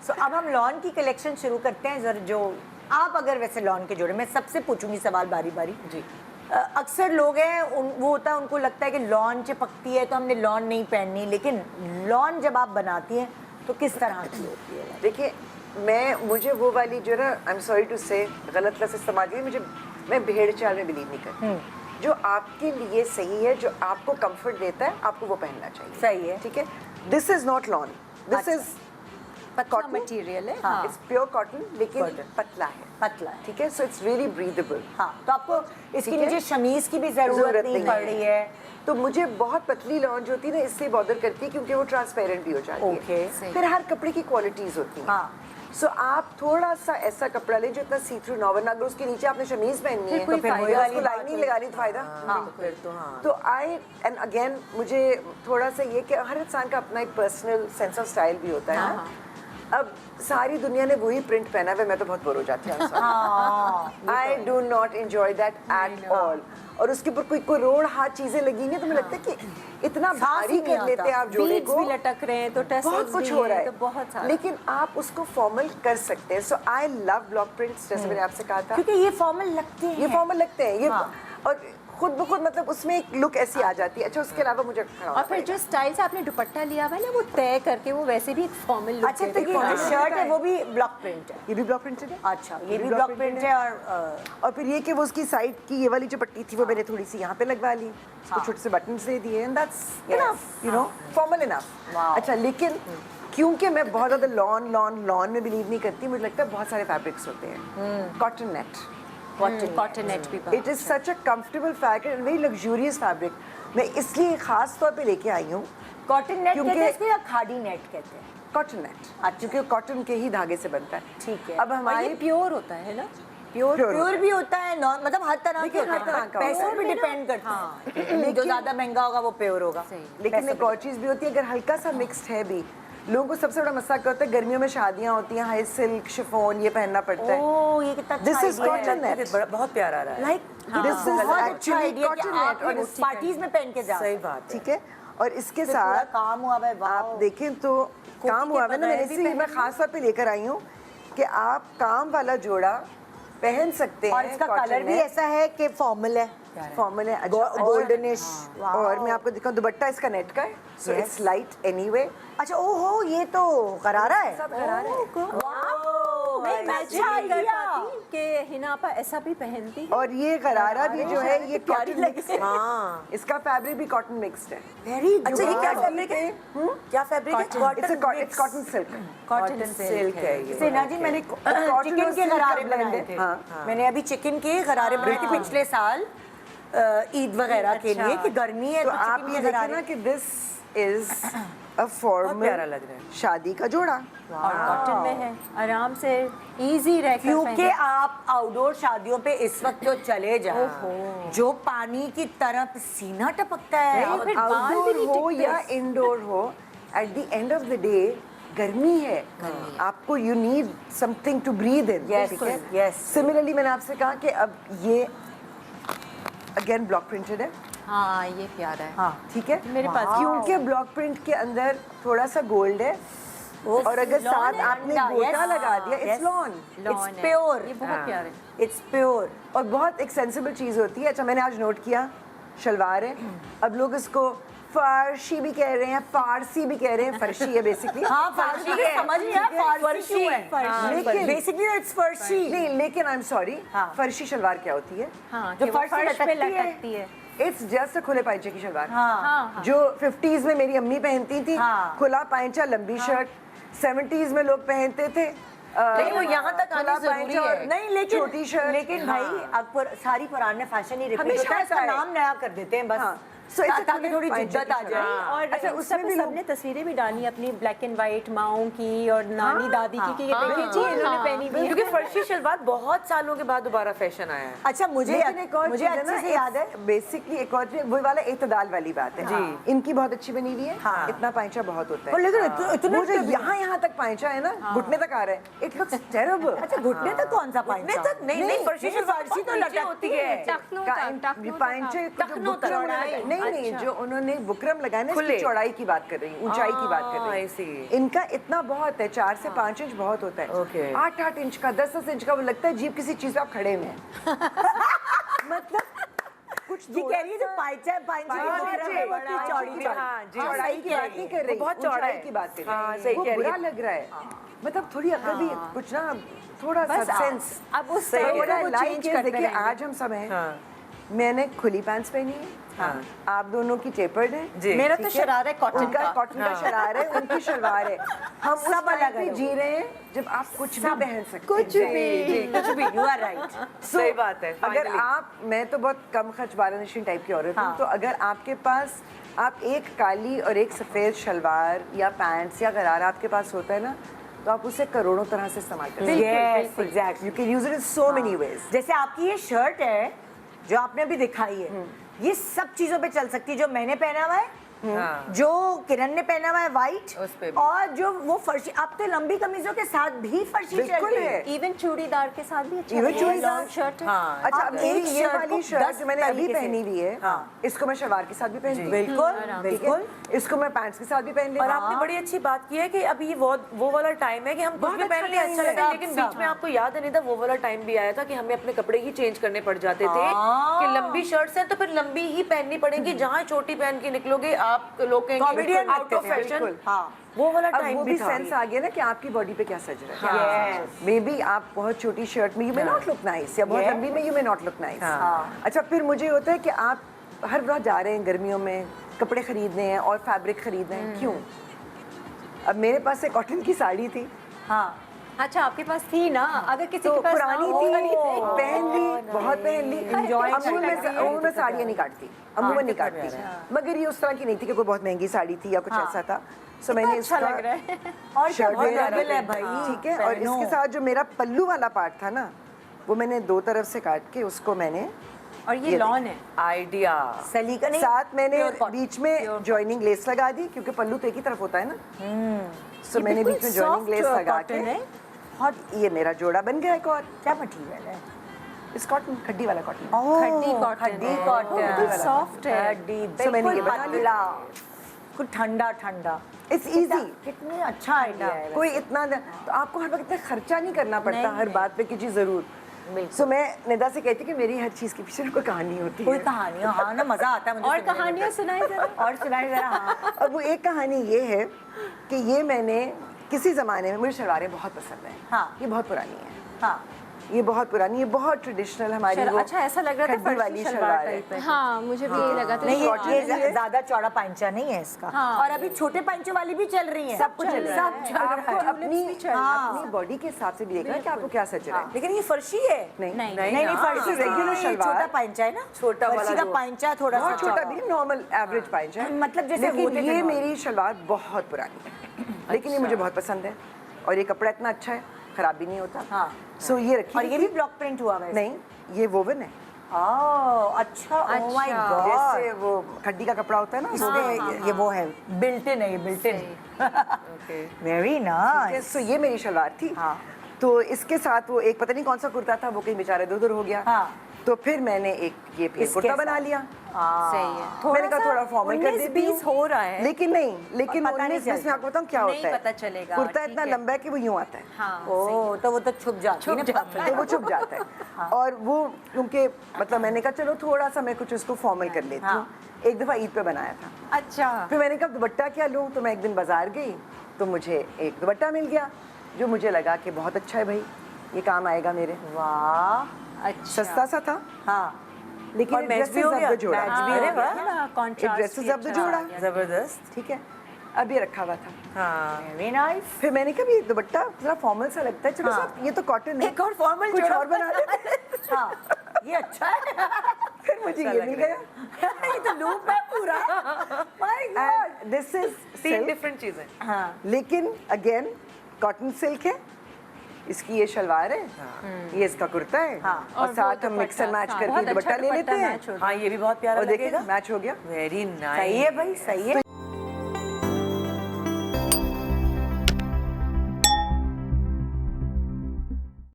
So, अब हम lawn की कलेक्शन शुरू करते हैं जरा। जो आप अगर वैसे लॉन के जोड़े, मैं सबसे पूछूंगी सवाल बारी बारी जी। अक्सर लोग हैं वो होता है, उनको लगता है कि लॉन चिपकती है तो हमने लॉन नहीं पहननी, लेकिन लॉन जब आप बनाती हैं तो किस तरह की होती है? देखिए मुझे वो वाली जो ना, आई एम सॉरी टू से, गलत लफ्ज़ इस्तेमाल की, मैं भेड़ चाल में बिलीव नहीं करती। जो आपके लिए सही है, जो आपको कंफर्ट देता है, आपको वो पहनना चाहिए। सही है, ठीक है। This is not lawn, this is पतला मटेरियल है। हाँ, इट्स प्योर कॉटन, लेकिन पतला है। पतला है, ठीक है। So it's really breathable. हाँ, तो आपको इसके नीचे शमीज की भी जरूरत नहीं पड़ रही है। तो मुझे बहुत पतली लॉन जो होती है ना, इससे बॉदर करती है क्योंकि वो ट्रांसपेरेंट भी हो जाती है। फिर हर कपड़े की क्वालिटीज होती हैं। हाँ। सो आप थोड़ा सा ऐसा कपड़ा लें जो इतना सी थ्रू ना हो, वरना अगर उसके नीचे आपने शमीज पहननी है तो फिर उसको लाइनिंग लगानी तो फायदा। फिर तो हाँ। तो आई एंड अगेन मुझे थोड़ा सा ये कि हर इंसान का अपना एक पर्सनल सेंस ऑफ स्टाइल भी होता है ना। अब सारी दुनिया ने वही प्रिंट पहना है, मैं तो बहुत बोर हो जाती हूँ। I do not enjoy that at all. और उसके ऊपर कोई करोड़ हाथ चीजें लगी नहीं, तो मुझे लगता है कि इतना भारी कर लेते हैं आप जोड़े को, भी लटक रहे हैं तो बहुत कुछ हो रहा है, तो बहुत सारा। लेकिन आप उसको फॉर्मल कर सकते हैं। सो आई लव ब्लॉक प्रिंट्स, जैसे मैंने आपसे कहा था, क्योंकि ये फॉर्मल लगते हैं। ये फॉर्मल लगते हैं ये। और खुद ब खुद मतलब उसमें एक लुक ऐसी आ जाती है। अच्छा, उसके अलावा मुझे और फिर जो स्टाइल से आपने दुपट्टा लिया हुआ है ना, वो तय करके वो वैसे भी एक फॉर्मल लुक। अच्छा, तो ये जो शर्ट है वो भी ब्लॉक प्रिंट है? ये भी ब्लॉक प्रिंट है। अच्छा, ये भी ब्लॉक प्रिंट है। और फिर ये कि वो उसकी साइड की ये वाली जो पट्टी थी वो मैंने थोड़ी सी यहाँ पे लगवा ली, उसको छोटे से बटन्स दे दिए, and that's enough, you know, formal enough. अच्छा, लेकिन क्योंकि मैं बहुत ज़्यादा लॉन में बिलीव नहीं करती, मुझे लगता है बहुत सारे फैब्रिक्स होते हैं। कॉटन नेट, कॉटन नेट भी it is such a comfortable fabric and very luxurious fabric. मैं इसलिए खास तौर पे लेके आई हूँ। कॉटन नेट कहते हैं इसको या खादी नेट कहते हैं? कॉटन नेट, क्योंकि कॉटन के ही धागे से बनता है। ठीक है। अब हमारे प्योर होता है ना, प्योर भी होता है, मतलब हर तरह के होता है, पैसों पे डिपेंड करता है। जो ज्यादा महंगा होगा वो प्योर होगा। लेकिन एक और चीज़ भी होती है, अगर हल्का सा मिक्स्ड है भी, लोगों को सबसे बड़ा मसला क्या होता है, गर्मियों में शादियां होती हैं, हाई सिल्क शिफॉन ये पहनना पड़ता है। ओह, ये कितना अच्छा दिस इज idea है। कॉटन नेट, बहुत प्यारा आ रहा है। Like this is actually cotton net, और पार्टीज में पहन के जा। सही बात है। ठीक है। और इसके पूरा साथ काम हुआ है। आप देखें तो काम हुआ है ना, मैंने इसीलिए मैं खास तौर पे लेकर आई हूँ कि आप काम वाला जोड़ा पहन सकते हैं। और इसका कलर भी ऐसा है कि फॉर्मल है, फॉर्मल है, गोल्डनिश। और मैं आपको दिखाऊं, दुपट्टा इसका नेट का है, सो इट्स लाइट एनीवे। अच्छा, ओहो, ये तो गरारा है। सब गरारा है। कि हिनापा ऐसा भी पहनती है। और ये गरारा भी जो है ये कॉटन मिक्स है। हाँ, इसका फैब्रिक भी कॉटन मिक्स्ड है। वेरी अच्छा, ये क्या फैब्रिक है? क्या फैब्रिक है? It's cotton silk. Cotton silk है ये। सेना जी, मैंने चिकन के गरारे बनाए थे। मैंने अभी चिकन के गरारे बनाए थे पिछले साल ईद वगैरह के लिए, कि गर्मी है तो तो आप चिकन ये के देखिए गरारे। ना कि दिस इज अ फॉर्मल प्यारा लग रहा है। शादी का जोड़ा। और कॉटन में है, आराम से इजी रहकर क्योंकि आप आउटडोर शादियों पे इस वक्त जो चले जाओ, जो पानी की तरफ सीना टपकता है। आउटडोर हो या इंडोर हो, at the end of the day गर्मी है, आपको you need something to breathe in. Yes. Similarly मैंने आपसे कहा कि अब ये अगेन ब्लॉक प्रिंटेड है। हाँ, ये प्यारा है। हाँ, ठीक है, मेरे पास क्योंकि ब्लॉक प्रिंट के अंदर थोड़ा सा गोल्ड है, और अगर साथ आपने गोटा लगा दिया, इट्स लॉन, इट्स प्योर। ये बहुत प्यारा है। इट्स प्योर और बहुत एक सेंसिबल चीज़ होती है। अच्छा, मैंने आज नोट किया, शलवार है, अब लोग इसको फारसी भी कह रहे हैं, फारसी भी कह रहे हैं, फर्शी है बेसिकली। हाँ, फारसी है, समझ नहीं आया फारसी क्यों है, लेकिन बेसिकली इट्स फर्शी। नहीं, लेकिन आई एम सॉरी, फर्शी शलवार क्या होती है? हाँ, जो कि वो फर्श पे लटकती है। इट्स जस्ट खुले पाइचे की शलवार। हाँ, जो 50s में मेरी अम्मी पहनती थी, खुला पाइचा लंबी शर्ट। 70s में लोग पहनते थे, लेकिन वो यहाँ तक आना जरूरी है। नहीं, लेकिन छोटी शर्ट। लेकिन भाई अब सारी पुराने फैशन ही रिपीट हमेशा होता है, इसका ऐसा है। नाम नया कर देते हैं बस। So it's a ताकि थोड़ी खुले जिद्दत आ पाइचे जाए। की और अच्छा, उसमें भी सबने तस्वीरें भी डाली अपनी ब्लैक एंड व्हाइट माओं की और नानी दादी की, कि ये देखिए जी इन्होंने पहनी हुई है। क्योंकि फर्शी शलवार बहुत सालों के बाद दोबारा फैशन आया है। अच्छा, मुझे एक और मुझे चीज़ है अच्छे ना, से याद है, बेसिकली एक और चीज़, वो वाला इत्तेदाल वाली बात है। जी। इनकी बहुत अच्छी बनी हुई है। इतना पाइचा बहुत होता पर है, लेकिन इतना वो जो यहाँ तक पाइचा है ना, घुटने तक आ रहा है, इट लुक्स टेरिबल। अच्छा, घुटने तक कौन सा पाइचा? घुटने तक नहीं, फर्शी शलवार तो लटकती है। पाइचे टखनों तक। नहीं, नहीं, जो उन्होंने बुकरम लगाया ना, खुले। इसकी चौड़ाई की बात कर रही हूँ, ऊंचाई की बात कर रही I see. हूँ। इनका इतना बहुत है, 4 से 5 इंच बहुत होता है। Okay. 8-8 इंच का, 10-10 इंच का, वो लगता है जीप किसी चीज पे आप खड़े में हैं। मतलब कुछ ये कह रही है जो पाइचा है वो इतनी चौड़ी की चौड़ी। हाँ, जी। चौड़ाई की बात नहीं कर रही, बहुत चौड़ा ऊंचाई है। की बात कर हाँ, रही सही वो कह रही बुरा है। लग रहा है। मतलब थोड़ी अगर भी कुछ ना, थोड़ा सा सेंस। अब उस सही टाइम है। पे वो चेंज करते देखिए रहेंगे। आज हम सब हैं, हाँ मैंने खुली पैंट्स पहनी है, हाँ। आप दोनों की टेपर्ड है, जी। मेरा ठीक तो है? शरारा है कॉटन उनका का। कॉटन का हाँ। शरारा है, उनकी शलवार है। हम उस सब टाइम अलग पे अलग जी रहे हैं जब आप कुछ भी पहन सकते कुछ हैं। भी। कुछ भी, यू आर राइट। सही बात है। अगर finally. आप, मैं तो बहुत कम खर्च बारानशीन टाइप की औरत हूँ, हाँ। तो अगर आपके पास आप एक काली और एक सफ़ेद शलवार या पैंट्स या गरारा आपके पास होता है ना, तो आप उसे करोड़ों तरह से इस्तेमाल कर सकते हैं। Yes, exactly. You can use it in so many ways. जैसे आपकी ये शर्ट है जो आपने अभी दिखाई है, ये सब चीजों पे चल सकती है। जो मैंने पहना हुआ है, हाँ। जो किरण ने पहना हुआ है व्हाइट, उस पे भी। और जो वो फर्शी, अब तो लंबी कमीजों के साथ भी फर्शी चल बिल्कुल रही है। इवन चूड़ीदार के साथ भी अच्छा Even लगता है। चूड़ीदार? लॉन्ग शर्ट है। हाँ, अच्छा, आप अब मेरी एक ये शर्ट वाली को शर्ट 10 जो मैंने अभी तरीके से- पहनी हुई है, हाँ। इसको मैं शलवार के साथ भी पहनती हूँ। बिल्कुल ठीक है? बिल्कुल। इसको मैं पैंट्स के साथ भी पहन लेती और हूँ। आपने बड़ी अच्छी बात की है कि अभी ये वो वाला टाइम है कि हम कुछ बहुत भी पहन अच्छा ले, अच्छा time है। लगता है, लेकिन बीच में आपको याद है नहीं था, वो वाला टाइम भी आया था कि हमें अपने कपड़े ही चेंज करने पड़ जाते थे कि लंबी शर्ट्स हैं तो फिर लंबी ही पहननी पड़ेगी, जहाँ छोटी पहन के निकलोगे आप लोग कहेंगे Comedian आउट लगते ऑफ थे, फैशन। बिल्कुल। हाँ। वो वाला अब टाइम वो भी भी था। सेंस आ गया ना कि आपकी बॉडी पे क्या सज रहा है। Yes. मे बी आप बहुत छोटी शर्ट में you may not look nice, या बहुत Yes. लंबी में you may not look nice. हाँ। अच्छा, फिर मुझे होता है कि आप हर बार जा रहे हैं गर्मियों में कपड़े खरीदने हैं और फैब्रिक खरीदने हैं, क्यों? अब मेरे पास एक कॉटन की साड़ी थी, हाँ, अच्छा आपके पास थी ना, अगर किसी तो के पास पुरानी ना हो, थी, खरीदे। पहन ली, बहुत पहन ली। अमूल में साड़ियाँ नहीं काटती, अमूमन नहीं काटती, मगर ये उस तरह की नहीं थी कि कोई बहुत महंगी साड़ी थी या कुछ ऐसा था। सो मैंने अच्छा लग रहा है। और क्या शर्ट बहुत में डबल है भाई। ठीक है, और पहनो। इसके साथ जो मेरा पल्लू वाला पार्ट था ना, वो मैंने 2 तरफ से काट के उसको मैंने और ये लॉन है। आइडिया। सलीका नहीं, साथ मैंने Pure cotton, बीच में जॉइनिंग लेस लगा दी, क्योंकि पल्लू तो एक ही तरफ होता है ना। सो मैंने बीच में जॉइनिंग लेस लगा के, बहुत, ये मेरा जोड़ा बन गया एक और। क्या मटीरियल है? इस कॉटन, खड्डी वाला कॉटन। खड्डी कॉटन खड्डी है। कॉटन। बिल्कुल सॉफ्ट है। खड्डी, So मैंने ये बिल्कुल बना लिया। पतला, कुछ ठंडा ठंडा। इट्स इजी, कितनी अच्छा आइडिया है कोई इतना तो आपको हर वक्त इतना खर्चा नहीं करना पड़ता हर बात पे कि जी जरूर। सो मैं निदा से कहती कि मेरी हर चीज के पीछे कोई कहानी होती कोई है। कहानियाँ, हाँ ना, मजा आता है मुझे और सुनने में। कहानियां सुनाए जरा। और सुनाई जरा। हाँ, अब वो एक कहानी ये है कि ये मैंने किसी ज़माने में, मुझे शलवारें बहुत पसंद हैं। हाँ। ये बहुत पुरानी है, हाँ, ये बहुत पुरानी, ये बहुत ट्रेडिशनल हमारी वो अच्छा ऐसा लग रहा था खड्डी फर्शी वाली शलवार शलवार है। टाइप है। हाँ मुझे भी यही लगा था। नहीं cotton ये है। ज्यादा चौड़ा पांचा नहीं है इसका। हाँ। और अभी छोटे पांचे वाली भी चल रही है। सब कुछ चल रहा है। सब चल रहा आपको है। अपनी बॉडी के हिसाब से भी देखना कि आपको क्या सज रहा है। लेकिन ये फर्शी है। नहीं, नहीं, नहीं हाँ। फर्शी regular ये शलवार। छोटा पांचा है ना, छोटा वाला फर्शी का जो- पांचा थोड़ा सा बहुत छोटा भी, नॉर्मल एवरेज पाइंच है, मतलब जैसे लेकिन होते थे ये normal। मेरी शलवार बहुत पुरानी है, लेकिन ये मुझे बहुत पसंद है और ये कपड़ा इतना अच्छा है, खराब भी नहीं होता। हाँ। सो ये रखी और हुई ये थी। भी ब्लॉक प्रिंट हुआ है। नहीं, ये वोवन है, अच्छा, ओह माय गॉड। जैसे वो खड्डी का कपड़ा होता है ना, इसमें ये वो है, बिल्ट इन है, ये built in. Very nice. So ये मेरी शलवार थी। हाँ। तो इसके साथ वो एक पता नहीं कौन सा कुर्ता था, वो कहीं बेचारा इधर उधर हो गया। हाँ। तो फिर मैंने एक ये फिर इसके कुर्ता साथ। बना लिया। सही है। मैंने कहा थोड़ा फॉर्मल कर देती हूँ। 19-20 हो रहा है। लेकिन नहीं, लेकिन पता नहीं 19-20 में चलता। आपको बताऊँ क्या नहीं होता है, पता चलेगा, कुर्ता ठीक इतना है। लंबा है कि वो यूँ आता है, हाँ ओह, तो वो तो छुप जाती है ना। तो वो छुप जाता है। और वो क्योंकि मतलब मैंने कहा चलो थोड़ा सा मैं कुछ उसको फॉर्मल कर लेती हूँ। एक दफ़ा ईद पे बनाया था, अच्छा फिर मैंने कहा दुपट्टा क्या लूँ, तो मैं एक दिन बाजार गई तो मुझे एक दुपट्टा मिल गया जो मुझे लगा कि बहुत अच्छा है भाई, ये काम आएगा मेरे। वाह, अच्छा सस्ता सा था, हाँ, लेकिन और मैच भी हो गया, जोड़ा। मैच भी अरे हो गया। वाह, contrast ड्रेसेस भी अब अच्छा जोड़ा। आ गया। जबरदस्त। ठीक है, अब ये रखा हुआ था। हाँ। Very nice. फिर मैंने कहा भी दुपट्टा जरा फॉर्मल सा लगता है, चलो साहब ये तो कॉटन है, एक और formal कुछ जोड़ा। और बना देते। हाँ, ये अच्छा है। फिर मुझे ये मिल गया। ये तो लूप है पूरा। My God. This is 3 different चीजें। हाँ, लेकिन अगेन कॉटन सिल्क है, इसकी ये शलवार है, ये इसका कुर्ता है, हाँ। और साथ हम मिक्स एंड मैच करके बहुत दुपट्टा अच्छा ले लेते दुपट्टा हैं। मैच हो हाँ ये भी बहुत प्यारा और देखिए लगेगा। मैच हो गया। Very nice. सही है भाई, सही है।